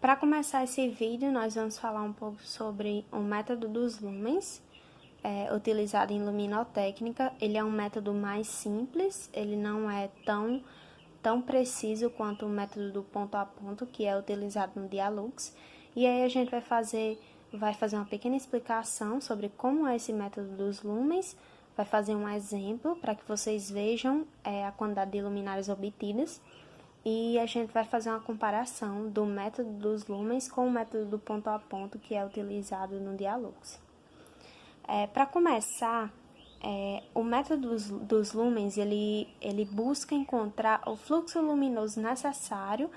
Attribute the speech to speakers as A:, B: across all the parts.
A: Para começar esse vídeo, nós vamos falar um pouco sobre o método dos lumens, utilizado em luminotécnica. Ele é um método mais simples, ele não é tão preciso quanto o método do ponto a ponto, que é utilizado no Dialux. E aí a gente vai fazer uma pequena explicação sobre como é esse método dos lumens, vai fazer um exemplo para que vocês vejam a quantidade de luminárias obtidas. E a gente vai fazer uma comparação do método dos lumens com o método do ponto a ponto que é utilizado no Dialux. Para começar, o método dos lumens ele busca encontrar o fluxo luminoso necessário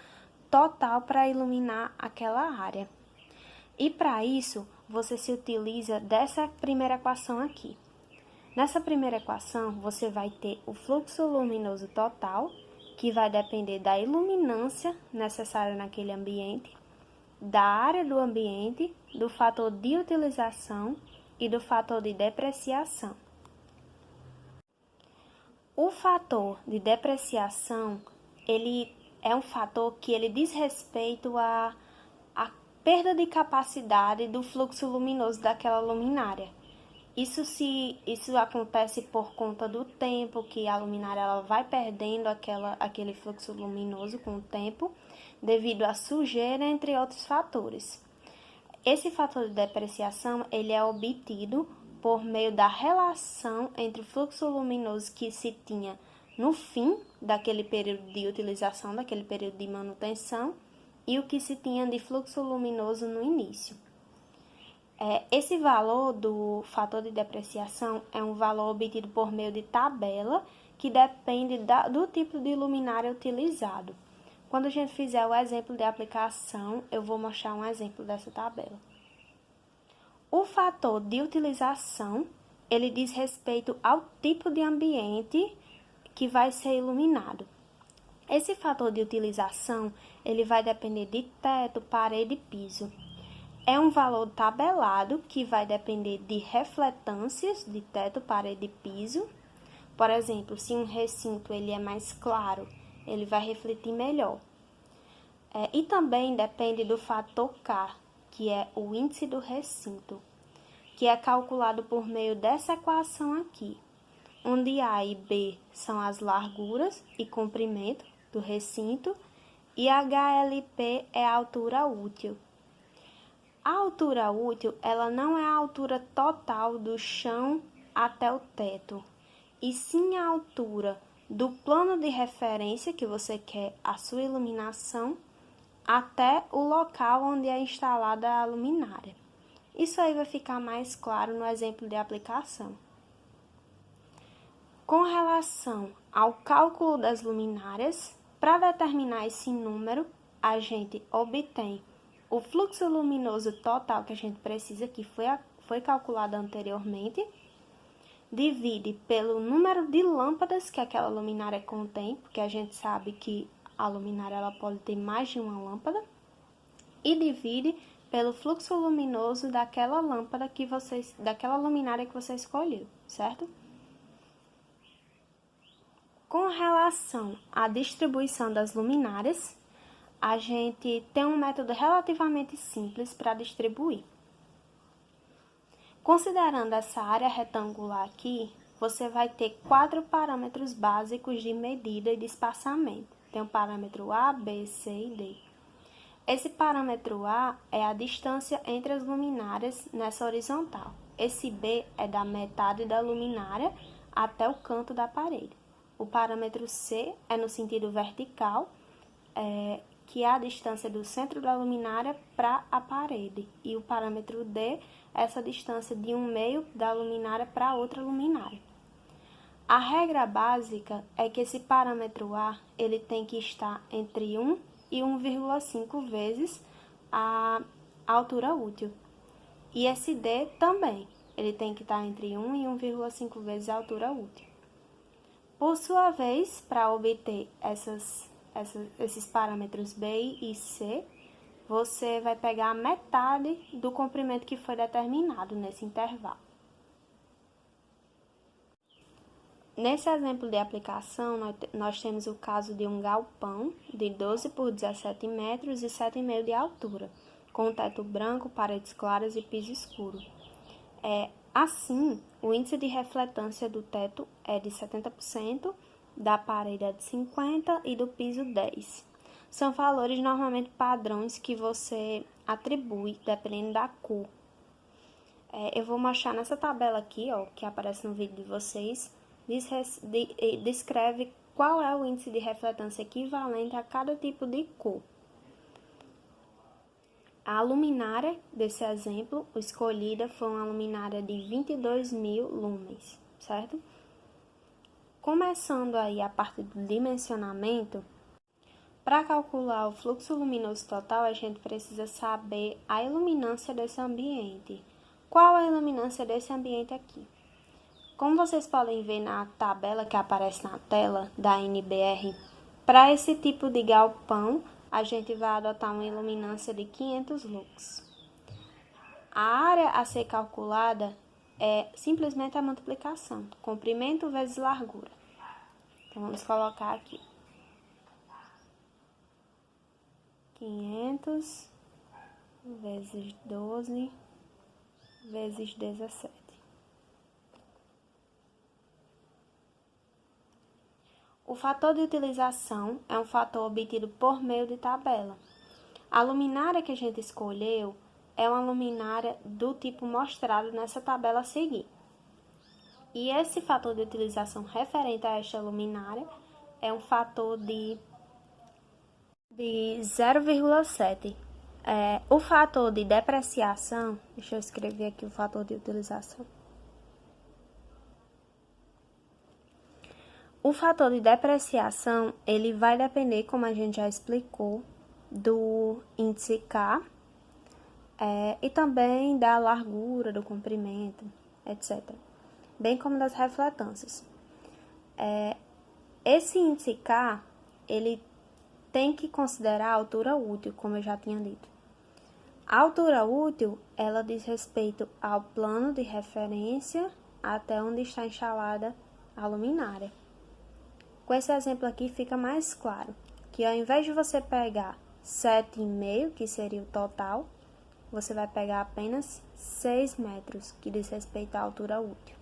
A: total para iluminar aquela área. E para isso, você se utiliza dessa primeira equação aqui. Nessa primeira equação, você vai ter o fluxo luminoso total, que vai depender da iluminância necessária naquele ambiente, da área do ambiente, do fator de utilização e do fator de depreciação. O fator de depreciação, ele é um fator que ele diz respeito à perda de capacidade do fluxo luminoso daquela luminária. Isso acontece por conta do tempo, que a luminária ela vai perdendo aquele fluxo luminoso com o tempo, devido à sujeira, entre outros fatores. Esse fator de depreciação ele é obtido por meio da relação entre o fluxo luminoso que se tinha no fim daquele período de utilização, daquele período de manutenção, e o que se tinha de fluxo luminoso no início. Esse valor do fator de depreciação é um valor obtido por meio de tabela que depende do tipo de luminária utilizado. Quando a gente fizer o exemplo de aplicação, eu vou mostrar um exemplo dessa tabela. O fator de utilização, ele diz respeito ao tipo de ambiente que vai ser iluminado. Esse fator de utilização, ele vai depender de teto, parede e piso. É um valor tabelado que vai depender de refletâncias de teto, parede e piso. Por exemplo, se um recinto ele é mais claro, ele vai refletir melhor. E também depende do fator K, que é o índice do recinto, que é calculado por meio dessa equação aqui, onde A e B são as larguras e comprimento do recinto e HLP é a altura útil. A altura útil, ela não é a altura total do chão até o teto, e sim a altura do plano de referência que você quer a sua iluminação até o local onde é instalada a luminária. Isso aí vai ficar mais claro no exemplo de aplicação. Com relação ao cálculo das luminárias, para determinar esse número, a gente obtém o fluxo luminoso total que a gente precisa, que foi calculado anteriormente, divide pelo número de lâmpadas que aquela luminária contém, porque a gente sabe que a luminária ela pode ter mais de uma lâmpada, e divide pelo fluxo luminoso daquela daquela luminária que você escolheu, certo? Com relação à distribuição das luminárias, a gente tem um método relativamente simples para distribuir. Considerando essa área retangular aqui, você vai ter 4 parâmetros básicos de medida e de espaçamento. Tem o parâmetro A, B, C e D. Esse parâmetro A é a distância entre as luminárias nessa horizontal. Esse B é da metade da luminária até o canto da parede. O parâmetro C é no sentido vertical, que é a distância do centro da luminária para a parede. E o parâmetro D é essa distância de um meio da luminária para outra luminária. A regra básica é que esse parâmetro A ele tem que estar entre 1 e 1,5 vezes a altura útil. E esse D também, ele tem que estar entre 1 e 1,5 vezes a altura útil. Por sua vez, para obter esses parâmetros B e C, você vai pegar a metade do comprimento que foi determinado nesse intervalo. Nesse exemplo de aplicação, nós temos o caso de um galpão de 12 por 17 metros e 7,5 de altura, com teto branco, paredes claras e piso escuro. Assim, o índice de refletância do teto é de 70%, da parede é de 50% e do piso 10%. São valores normalmente padrões que você atribui dependendo da cor. Eu vou mostrar nessa tabela aqui, ó, que aparece no vídeo de vocês, descreve qual é o índice de refletância equivalente a cada tipo de cor. A luminária desse exemplo escolhida foi uma luminária de 22.000 lumens, certo? Começando aí a parte do dimensionamento, para calcular o fluxo luminoso total, a gente precisa saber a iluminância desse ambiente. Qual a iluminância desse ambiente aqui? Como vocês podem ver na tabela que aparece na tela da NBR, para esse tipo de galpão, a gente vai adotar uma iluminância de 500 lux. A área a ser calculada é simplesmente a multiplicação, comprimento vezes largura. Então, vamos colocar aqui 500 vezes 12 vezes 17. O fator de utilização é um fator obtido por meio de tabela. A luminária que a gente escolheu é uma luminária do tipo mostrado nessa tabela a seguir. E esse fator de utilização referente a esta luminária é um fator de 0,7. O fator de depreciação, deixa eu escrever aqui o fator de utilização. O fator de depreciação, ele vai depender, como a gente já explicou, do índice K e também da largura, do comprimento, etc. Bem como das refletâncias. Esse índice K, ele tem que considerar a altura útil, como eu já tinha dito. A altura útil, ela diz respeito ao plano de referência até onde está instalada a luminária. Com esse exemplo aqui fica mais claro que ao invés de você pegar 7,5, que seria o total, você vai pegar apenas 6 metros, que diz respeito à altura útil.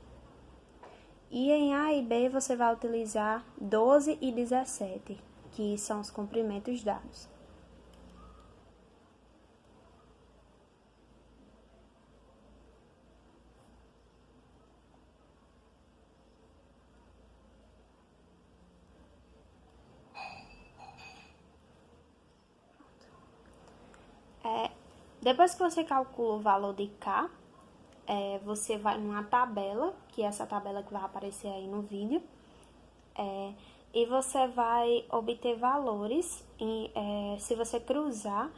A: E em A e B você vai utilizar 12 e 17, que são os comprimentos dados. Depois que você calcula o valor de K, você vai numa tabela, que é essa tabela que vai aparecer aí no vídeo, e você vai obter valores se você cruzar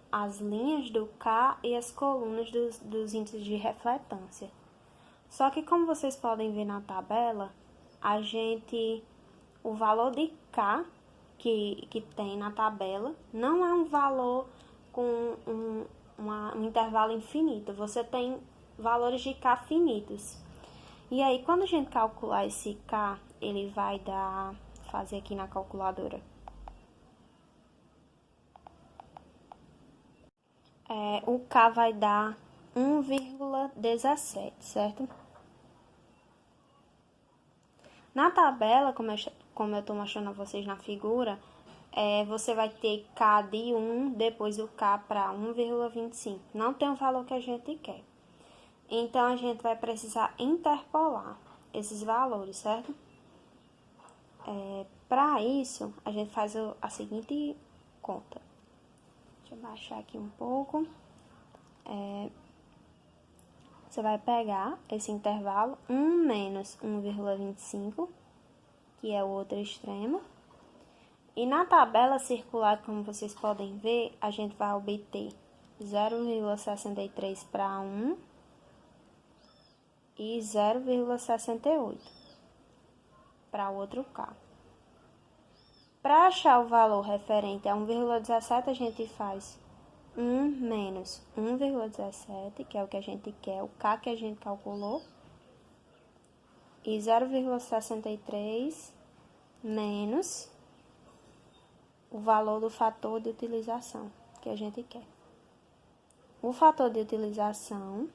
A: as linhas do K e as colunas dos índices de refletância. Só que como vocês podem ver na tabela, o valor de K que tem na tabela não é um valor com um intervalo infinito. Você tem valores de K finitos. E aí, quando a gente calcular esse K, ele vai dar, fazer aqui na calculadora, o K vai dar 1,17, certo? Na tabela, como eu estou mostrando a vocês na figura, você vai ter K de 1, depois o K para 1,25. Não tem o valor que a gente quer. Então, a gente vai precisar interpolar esses valores, certo? Para isso, a gente faz a seguinte conta. Deixa eu baixar aqui um pouco. Você vai pegar esse intervalo 1 menos 1,25, que é o outro extremo. E na tabela circular, como vocês podem ver, a gente vai obter 0,63 para 1 e 0,68 para o outro K. Para achar o valor referente a 1,17, a gente faz 1 menos 1,17, que é o que a gente quer, o K que a gente calculou, e 0,63 menos o valor do fator de utilização que a gente quer. O fator de utilização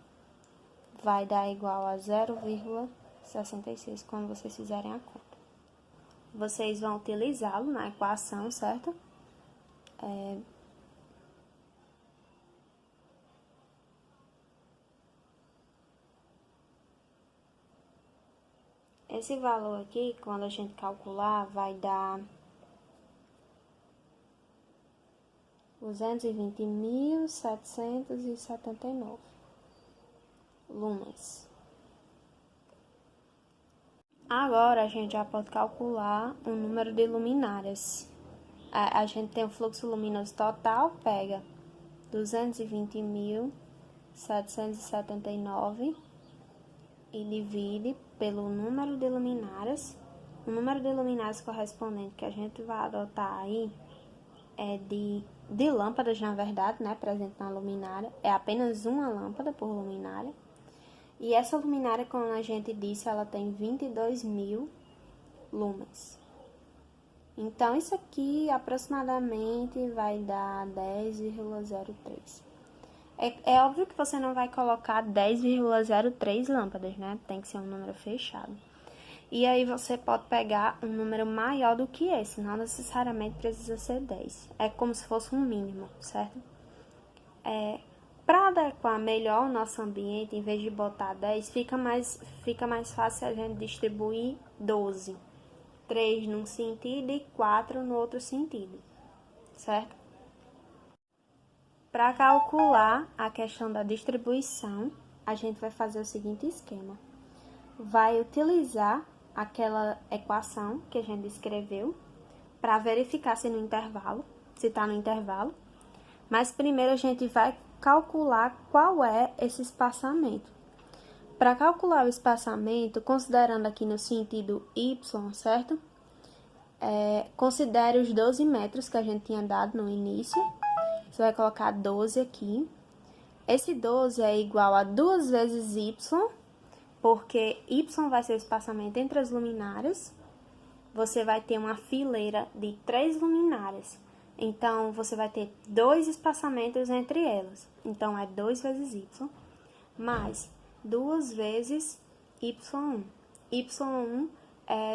A: vai dar igual a 0,66 quando vocês fizerem a conta. Vocês vão utilizá-lo na equação, certo? Esse valor aqui, quando a gente calcular, vai dar 220.779 lumens. Agora, a gente já pode calcular o número de luminárias. A gente tem o fluxo luminoso total, pega 220.779 e divide pelo número de luminárias. O número de luminárias correspondente que a gente vai adotar aí é de lâmpadas, na verdade, né, presente na luminária. É apenas uma lâmpada por luminária. E essa luminária, como a gente disse, ela tem 22.000 lumens. Então, isso aqui aproximadamente vai dar 10,03. É óbvio que você não vai colocar 10,03 lâmpadas, né? Tem que ser um número fechado. E aí você pode pegar um número maior do que esse, não necessariamente precisa ser 10. É como se fosse um mínimo, certo? Para adequar melhor o nosso ambiente, em vez de botar 10, fica mais fácil a gente distribuir 12. 3 num sentido e 4 no outro sentido, certo? Para calcular a questão da distribuição, a gente vai fazer o seguinte esquema. Vai utilizar aquela equação que a gente escreveu para verificar se está no intervalo. Mas primeiro a gente vai calcular qual é esse espaçamento. Para calcular o espaçamento, considerando aqui no sentido y, certo? Considere os 12 metros que a gente tinha dado no início. Você vai colocar 12 aqui. Esse 12 é igual a 2 vezes y, porque y vai ser o espaçamento entre as luminárias. Você vai ter uma fileira de 3 luminárias. Então, você vai ter 2 espaçamentos entre elas. Então, é 2 vezes y, mais 2 vezes y1. y1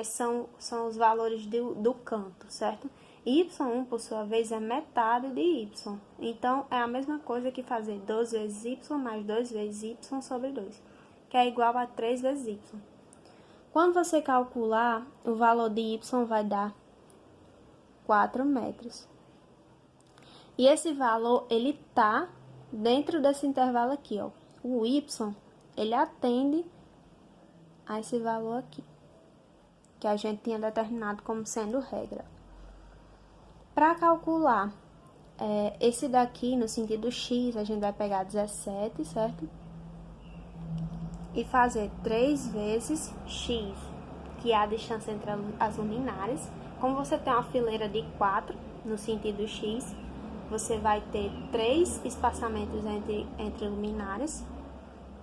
A: são os valores do canto, certo? y1, por sua vez, é metade de y. Então, é a mesma coisa que fazer 2 vezes y mais 2 vezes y sobre 2, que é igual a 3 vezes y. Quando você calcular, o valor de y vai dar 4 metros. E esse valor, ele tá dentro desse intervalo aqui, ó. O y, ele atende a esse valor aqui, que a gente tinha determinado como sendo regra. Para calcular esse daqui, no sentido x, a gente vai pegar 17, certo? E fazer 3 vezes x, que é a distância entre as luminárias. Como você tem uma fileira de 4 no sentido x, você vai ter 3 espaçamentos entre luminárias,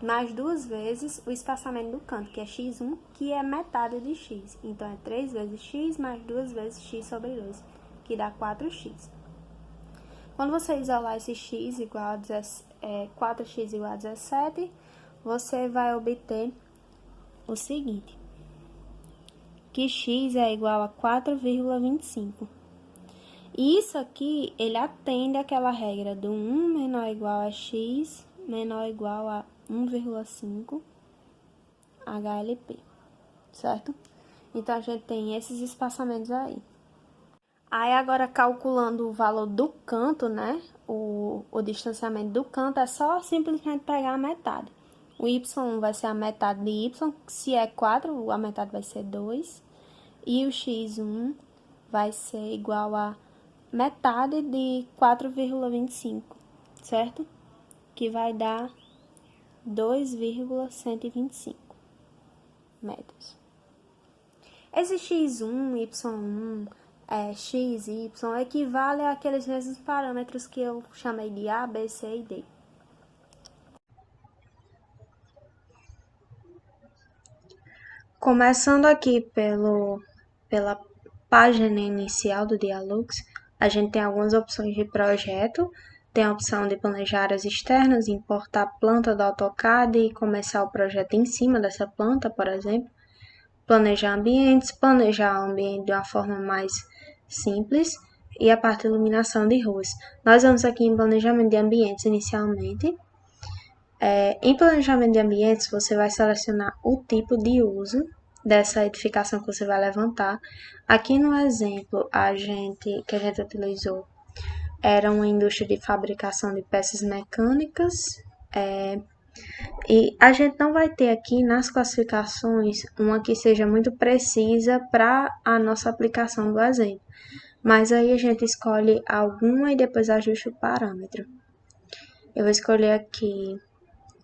A: mais 2 vezes o espaçamento do canto, que é x1, que é metade de x. Então, é 3 vezes x mais 2 vezes x sobre 2, que dá 4x. Quando você isolar esse x igual a 4x igual a 17, você vai obter o seguinte, que x é igual a 4,25. E isso aqui, ele atende àquela regra do 1 menor ou igual a x menor ou igual a 1,5 HLP, certo? Então, a gente tem esses espaçamentos aí. Aí, agora, calculando o valor do canto, né? O distanciamento do canto, é só simplesmente pegar a metade. O y1 vai ser a metade de y, se é 4, a metade vai ser 2. E o x1 vai ser igual a metade de 4,25, certo? Que vai dar 2,125 metros. Esse x1, y1, x, y equivale àqueles mesmos parâmetros que eu chamei de A, B, C e D. Começando aqui pela página inicial do Dialux, a gente tem algumas opções de projeto. Tem a opção de planejar áreas externas, importar a planta do AutoCAD e começar o projeto em cima dessa planta, por exemplo. Planejar ambientes, planejar o ambiente de uma forma mais simples e a parte de iluminação de ruas. Nós vamos aqui em planejamento de ambientes inicialmente. Em planejamento de ambientes, você vai selecionar o tipo de uso dessa edificação que você vai levantar. Aqui no exemplo que a gente utilizou era uma indústria de fabricação de peças mecânicas. E a gente não vai ter aqui nas classificações uma que seja muito precisa para a nossa aplicação do exemplo. Mas aí a gente escolhe alguma e depois ajusta o parâmetro. Eu vou escolher aqui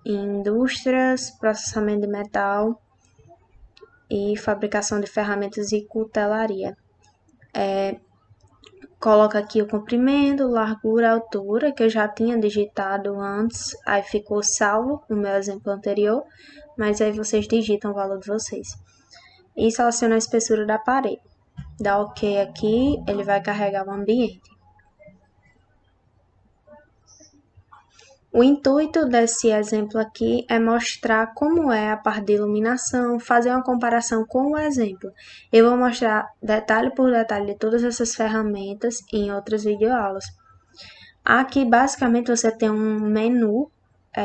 A: indústrias, processamento de metal e fabricação de ferramentas e cutelaria. Coloca aqui o comprimento, largura, altura, que eu já tinha digitado antes, aí ficou salvo no meu exemplo anterior, mas aí vocês digitam o valor de vocês. E seleciona a espessura da parede. Dá OK aqui, ele vai carregar o ambiente. O intuito desse exemplo aqui é mostrar como é a parte de iluminação, fazer uma comparação com o exemplo. Eu vou mostrar detalhe por detalhe de todas essas ferramentas em outras videoaulas. Aqui, basicamente, você tem um menu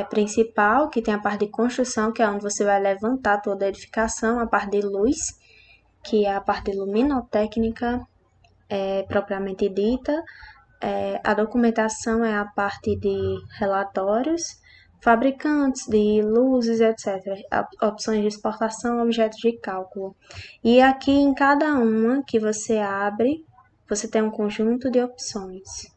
A: principal, que tem a parte de construção, que é onde você vai levantar toda a edificação, a parte de luz, que é a parte de luminotécnica propriamente dita, a documentação é a parte de relatórios, fabricantes de luzes, etc. Opções de exportação, objetos de cálculo. E aqui em cada uma que você abre, você tem um conjunto de opções.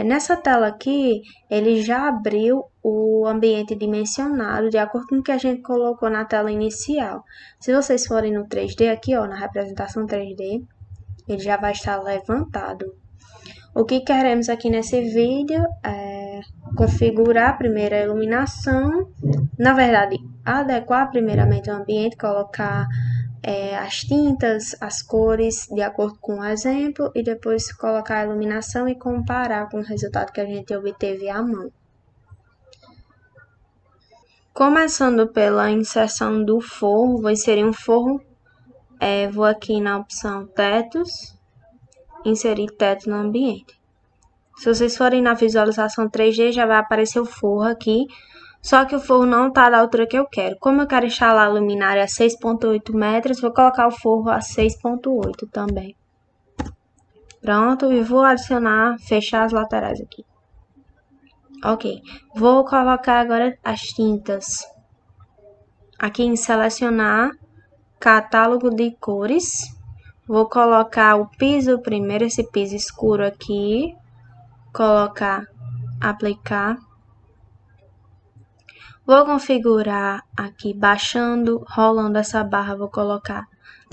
A: Nessa tela aqui, ele já abriu o ambiente dimensionado de acordo com o que a gente colocou na tela inicial. Se vocês forem no 3D aqui, ó, na representação 3D, ele já vai estar levantado. O que queremos aqui nesse vídeo é configurar primeiro a iluminação, na verdade, adequar primeiramente o ambiente, colocar as tintas, as cores de acordo com o exemplo e depois colocar a iluminação e comparar com o resultado que a gente obteve à mão. Começando pela inserção do forro, vou inserir um forro, vou aqui na opção tetos, inserir teto no ambiente. Se vocês forem na visualização 3D, já vai aparecer o forro aqui, só que o forro não está da altura que eu quero. Como eu quero instalar a luminária a 6,8 metros, vou colocar o forro a 6,8 também. Pronto, e vou adicionar, fechar as laterais aqui. Ok, vou colocar agora as tintas. Aqui em selecionar, catálogo de cores. Vou colocar o piso primeiro, esse piso escuro aqui. Colocar, aplicar. Vou configurar aqui, baixando, rolando essa barra, vou colocar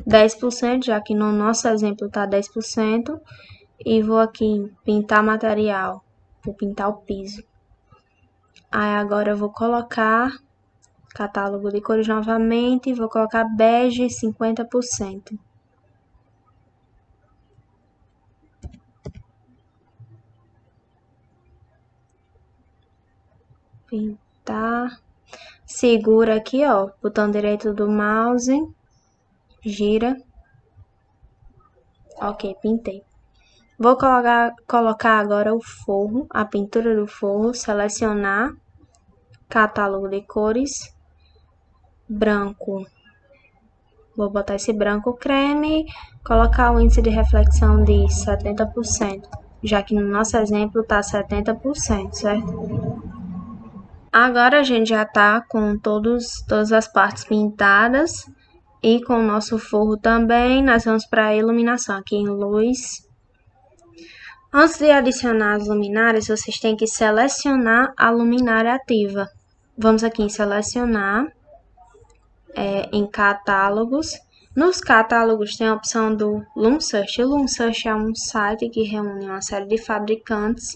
A: 10%, já que no nosso exemplo está 10%. E vou aqui em pintar material, vou pintar o piso. Aí agora eu vou colocar catálogo de cores novamente, vou colocar bege 50%. Pintar. Segura aqui, ó, botão direito do mouse, gira. Ok, pintei. Vou colocar agora o forro, a pintura do forro, selecionar, catálogo de cores, branco. Vou botar esse branco creme, colocar o índice de reflexão de 70%, já que no nosso exemplo tá 70%, certo? Agora a gente já tá com todas as partes pintadas e com o nosso forro também. Nós vamos para a iluminação, aqui em luz. Antes de adicionar as luminárias, vocês têm que selecionar a luminária ativa. Vamos aqui em selecionar, em catálogos. Nos catálogos tem a opção do LumSearch. O LumSearch é um site que reúne uma série de fabricantes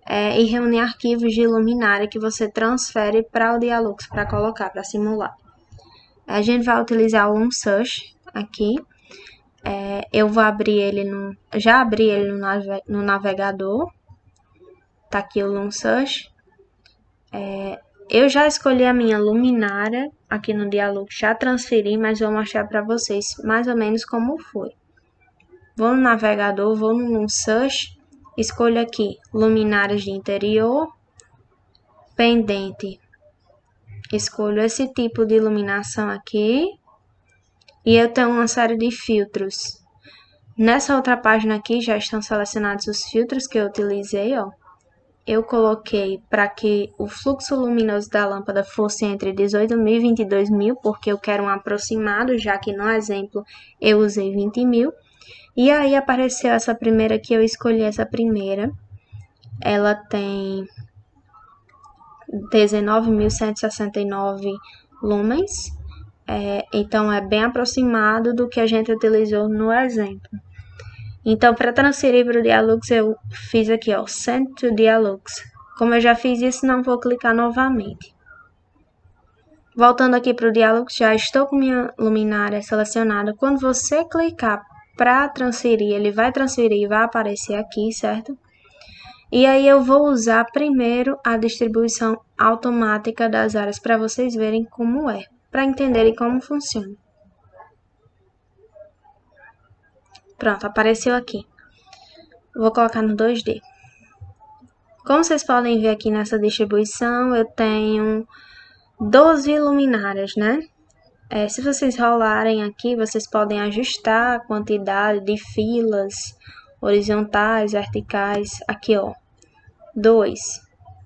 A: e reúne arquivos de luminária que você transfere para o Dialux para colocar, para simular. A gente vai utilizar o LumSearch aqui. Eu vou abrir ele já abri ele no navegador. Tá aqui o LumSearch. Eu já escolhi a minha luminária aqui no Dialux, já transferi, mas vou mostrar para vocês mais ou menos como foi. Vou no navegador, vou no LumSearch, escolho aqui luminárias de interior, pendente. Escolho esse tipo de iluminação aqui e eu tenho uma série de filtros. Nessa outra página aqui já estão selecionados os filtros que eu utilizei, ó. Eu coloquei para que o fluxo luminoso da lâmpada fosse entre 18.000 e 22.000, porque eu quero um aproximado, já que no exemplo eu usei 20.000. E aí apareceu essa primeira aqui, eu escolhi essa primeira. Ela tem 19.169 lumens, então é bem aproximado do que a gente utilizou no exemplo. Então, para transferir para o Dialux, eu fiz aqui, ó, Send to Dialux. Como eu já fiz isso, não vou clicar novamente. Voltando aqui para o Dialux, já estou com minha luminária selecionada. Quando você clicar para transferir, ele vai transferir e vai aparecer aqui, certo? E aí eu vou usar primeiro a distribuição automática das áreas para vocês verem como é, para entenderem como funciona. Pronto, apareceu aqui. Vou colocar no 2D. Como vocês podem ver aqui nessa distribuição, eu tenho 12 luminárias, né? Se vocês rolarem aqui, vocês podem ajustar a quantidade de filas horizontais, verticais. Aqui, ó, 2.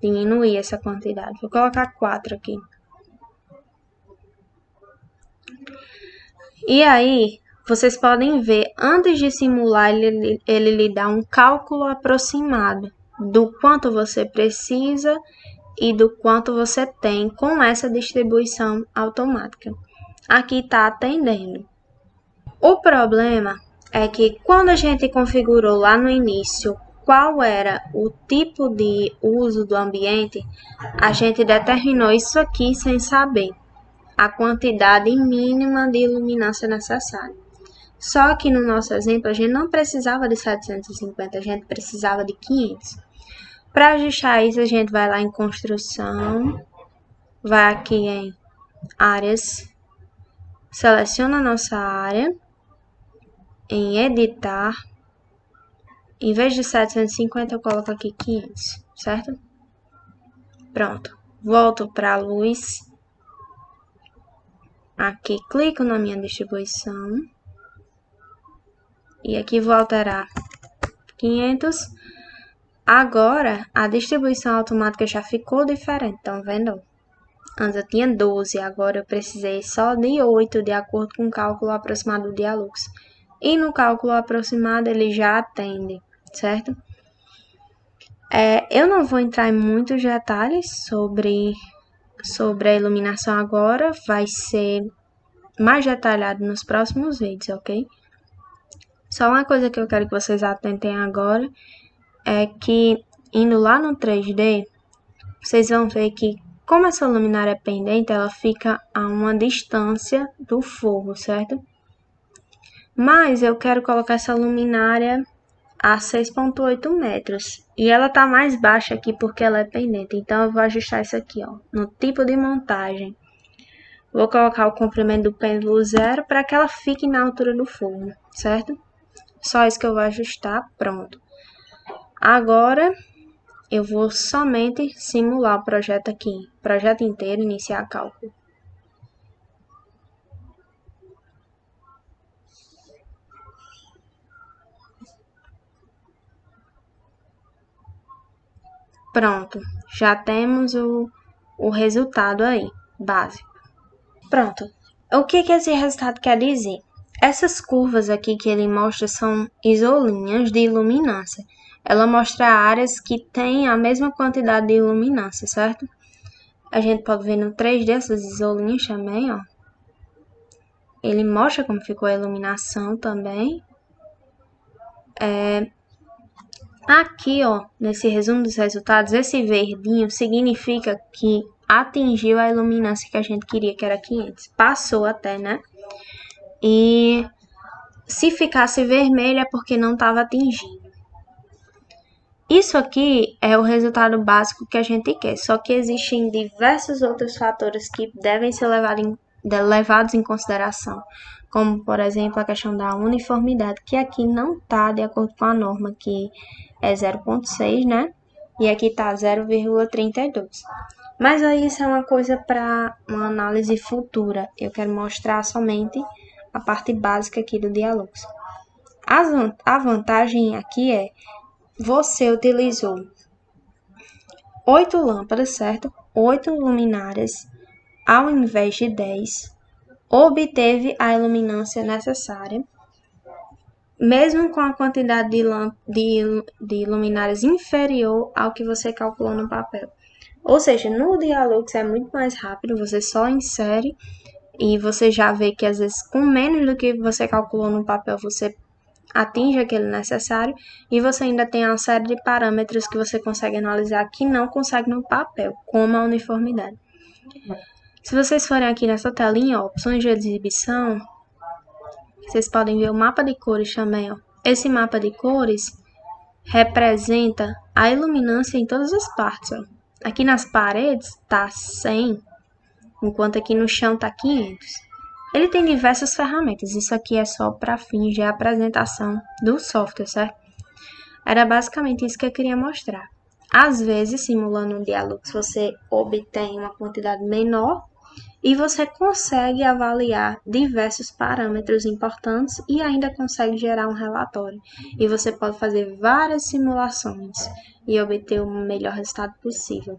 A: Diminuir essa quantidade. Vou colocar 4 aqui. E aí, vocês podem ver, antes de simular, ele lhe dá um cálculo aproximado do quanto você precisa e do quanto você tem com essa distribuição automática. Aqui está atendendo. O problema é que quando a gente configurou lá no início qual era o tipo de uso do ambiente, a gente determinou isso aqui sem saber a quantidade mínima de iluminância necessária. Só que no nosso exemplo, a gente não precisava de 750, a gente precisava de 500. Para ajustar isso, a gente vai lá em construção, vai aqui em áreas, seleciona a nossa área, em editar, em vez de 750, eu coloco aqui 500, certo? Pronto, volto para a luz, aqui clico na minha distribuição, e aqui vou alterar 500. Agora, a distribuição automática já ficou diferente, estão vendo? Antes eu tinha 12, agora eu precisei só de 8, de acordo com o cálculo aproximado do Dialux. E no cálculo aproximado ele já atende, certo? Eu não vou entrar em muitos detalhes sobre a iluminação agora, vai ser mais detalhado nos próximos vídeos, ok? Só uma coisa que eu quero que vocês atentem agora é que, indo lá no 3D, vocês vão ver que, como essa luminária é pendente, ela fica a uma distância do fogo, certo? Mas eu quero colocar essa luminária a 6,8 metros. E ela tá mais baixa aqui porque ela é pendente. Então, eu vou ajustar isso aqui, ó, no tipo de montagem. Vou colocar o comprimento do pêndulo 0 para que ela fique na altura do fogo, certo? Só isso que eu vou ajustar, pronto. Agora, eu vou somente simular o projeto aqui. Projeto inteiro, iniciar cálculo. Pronto, já temos o resultado aí, básico. Pronto, o que esse resultado quer dizer? Essas curvas aqui que ele mostra são isolinhas de iluminância. Ela mostra áreas que têm a mesma quantidade de iluminância, certo? A gente pode ver no 3D essas isolinhas também, ó. Ele mostra como ficou a iluminação também. Aqui, ó, nesse resumo dos resultados, esse verdinho significa que atingiu a iluminância que a gente queria, que era 500. Passou até, né? E se ficasse vermelho é porque não estava atingindo. Isso aqui é o resultado básico que a gente quer, só que existem diversos outros fatores que devem ser levados em consideração, como, por exemplo, a questão da uniformidade, que aqui não está de acordo com a norma, que é 0,6, né? E aqui está 0,32. Mas aí isso é uma coisa para uma análise futura. Eu quero mostrar somente a parte básica aqui do Dialux. A vantagem aqui é você utilizou 8 lâmpadas, certo? 8 luminárias ao invés de 10. Obteve a iluminância necessária, mesmo com a quantidade de luminárias inferior ao que você calculou no papel. Ou seja, no Dialux é muito mais rápido, você só insere e você já vê que às vezes com menos do que você calculou no papel, você atinge aquele necessário e você ainda tem uma série de parâmetros que você consegue analisar que não consegue no papel, como a uniformidade. Se vocês forem aqui nessa telinha, ó, opções de exibição, vocês podem ver o mapa de cores também. Ó. Esse mapa de cores representa a iluminância em todas as partes. Ó. Aqui nas paredes está 100, enquanto aqui no chão está 500. Ele tem diversas ferramentas, isso aqui é só para fins de apresentação do software, certo? Era basicamente isso que eu queria mostrar. Às vezes, simulando um Dialux, você obtém uma quantidade menor e você consegue avaliar diversos parâmetros importantes e ainda consegue gerar um relatório. E você pode fazer várias simulações e obter o melhor resultado possível.